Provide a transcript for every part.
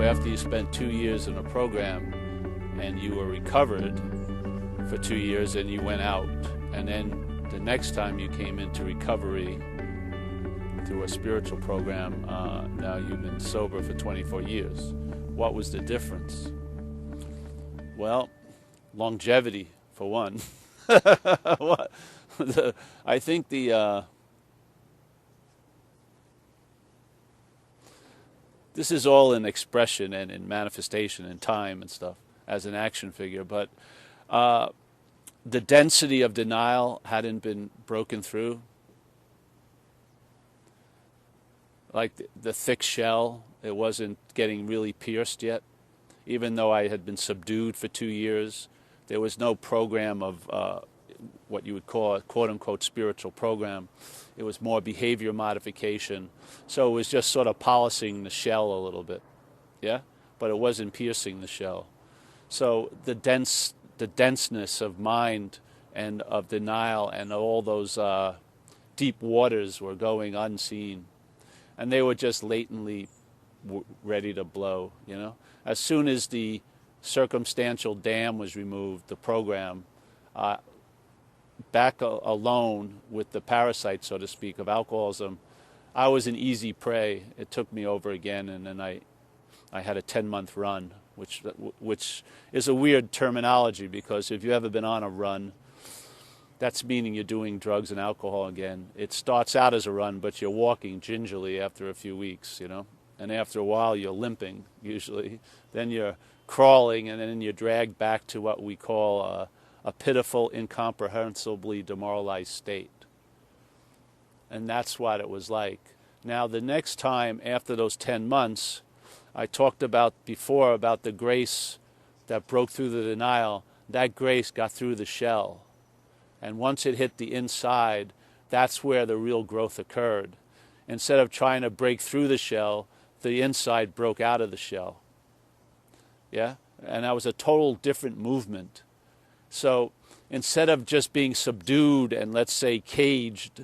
after you spent 2 years in a program and you were recovered for 2 years and you went out, and then the next time you came into recovery through a spiritual program, now you've been sober for 24 years. What was the difference? Well, longevity, for one. I think this is all in expression and in manifestation in time and stuff as an action figure, but the density of denial hadn't been broken through. Like the thick shell, it wasn't getting really pierced yet. Even though I had been subdued for 2 years, there was no program of what you would call a quote-unquote spiritual program. It was more behavior modification. So it was just sort of polishing the shell a little bit, yeah? But it wasn't piercing the shell. So the denseness of mind and of denial and all those deep waters were going unseen. And they were just latently ready to blow, you know? As soon as the circumstantial dam was removed, the program, back alone with the parasite, so to speak, of alcoholism, I was an easy prey. It took me over again, and then I had a 10-month run, which is a weird terminology, because if you've ever been on a run, that's meaning you're doing drugs and alcohol again. It starts out as a run, but you're walking gingerly after a few weeks, you know? And after a while, you're limping, usually. Then you're crawling, and then you're dragged back to what we call a pitiful, incomprehensibly demoralized state. And that's what it was like. Now, the next time, after those 10 months, I talked about before about the grace that broke through the denial. That grace got through the shell. And once it hit the inside, that's where the real growth occurred. Instead of trying to break through the shell, the inside broke out of the shell. Yeah? And that was a total different movement. So instead of just being subdued and, let's say, caged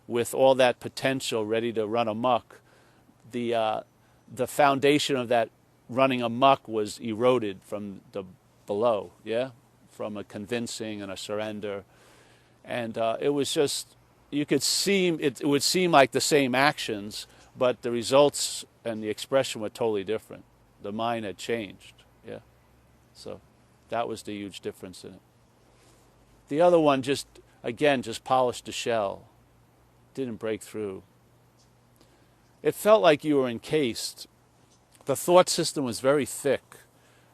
with all that potential ready to run amok, the foundation of that running amok was eroded from the below, yeah? From a convincing and a surrender. And it was just, you could see, it would seem like the same actions, but the results and the expression were totally different. The mind had changed, yeah. So that was the huge difference in it. The other one just polished the shell, didn't break through. It felt like you were encased. The thought system was very thick,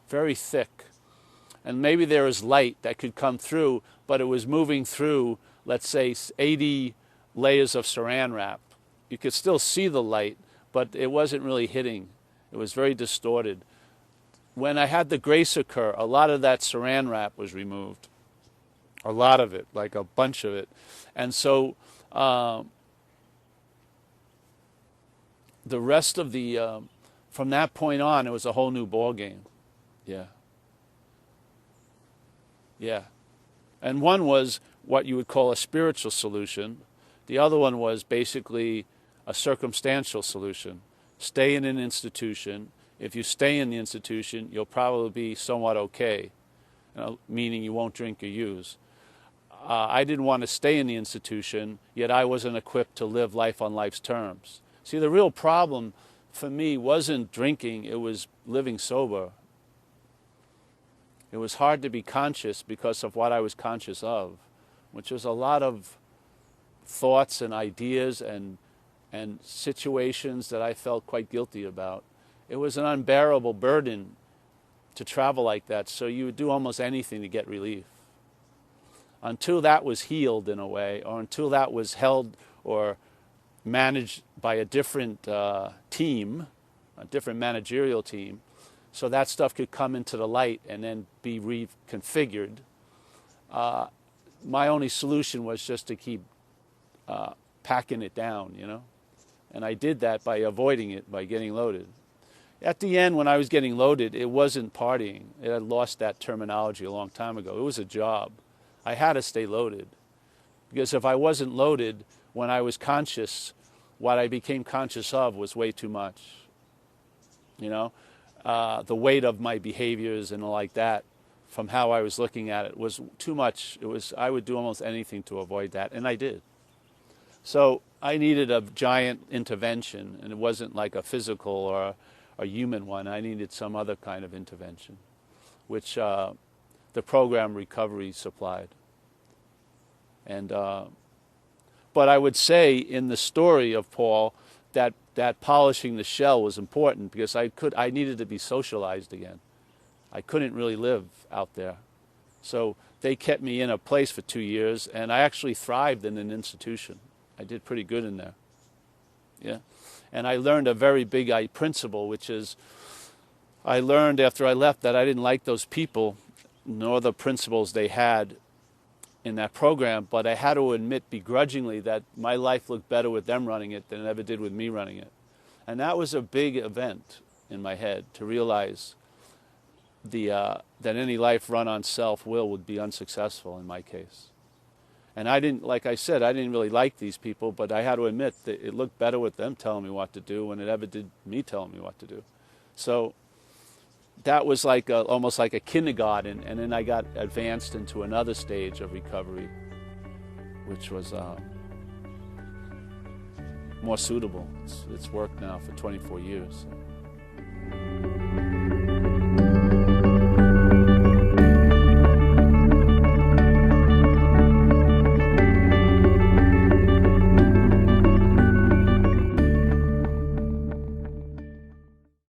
very thick. And maybe there was light that could come through, but it was moving through, let's say, 80 layers of saran wrap. You could still see the light, but it wasn't really hitting. It was very distorted. When I had the grace occur, a lot of that saran wrap was removed. A lot of it, like a bunch of it. And so the rest of the, from that point on, it was a whole new ball game. Yeah. Yeah. And one was what you would call a spiritual solution. The other one was basically a circumstantial solution. Stay in an institution. If you stay in the institution, you'll probably be somewhat okay, meaning you won't drink or use. I didn't want to stay in the institution, yet I wasn't equipped to live life on life's terms. See, the real problem for me wasn't drinking, it was living sober. It was hard to be conscious because of what I was conscious of, which was a lot of thoughts and ideas and situations that I felt quite guilty about. It was an unbearable burden to travel like that, so you would do almost anything to get relief. Until that was healed in a way, or until that was held or managed by a different team, a different managerial team, so that stuff could come into the light and then be reconfigured. My only solution was just to keep packing it down, you know? And I did that by avoiding it, by getting loaded. At the end, when I was getting loaded, it wasn't partying. It had lost that terminology a long time ago. It was a job. I had to stay loaded. Because if I wasn't loaded, when I was conscious, what I became conscious of was way too much. You know? the weight of my behaviors and like that, from how I was looking at it, was too much. I would do almost anything to avoid that, and I did. So I needed a giant intervention, and it wasn't like a physical or a human one. I needed some other kind of intervention, which the program recovery supplied. And but I would say in the story of Paul that polishing the shell was important, because I needed to be socialized again. I couldn't really live out there. So they kept me in a place for 2 years, and I actually thrived in an institution. I did pretty good in there. Yeah. And I learned a very big principle, which is I learned after I left that I didn't like those people nor the principles they had in that program, but I had to admit begrudgingly that my life looked better with them running it than it ever did with me running it. And that was a big event in my head, to realize that any life run on self-will would be unsuccessful in my case. And I didn't, like I said, I didn't really like these people, but I had to admit that it looked better with them telling me what to do than it ever did me telling me what to do. So that was like almost like a kindergarten, and then I got advanced into another stage of recovery, which was more suitable. It's worked now for 24 years. So.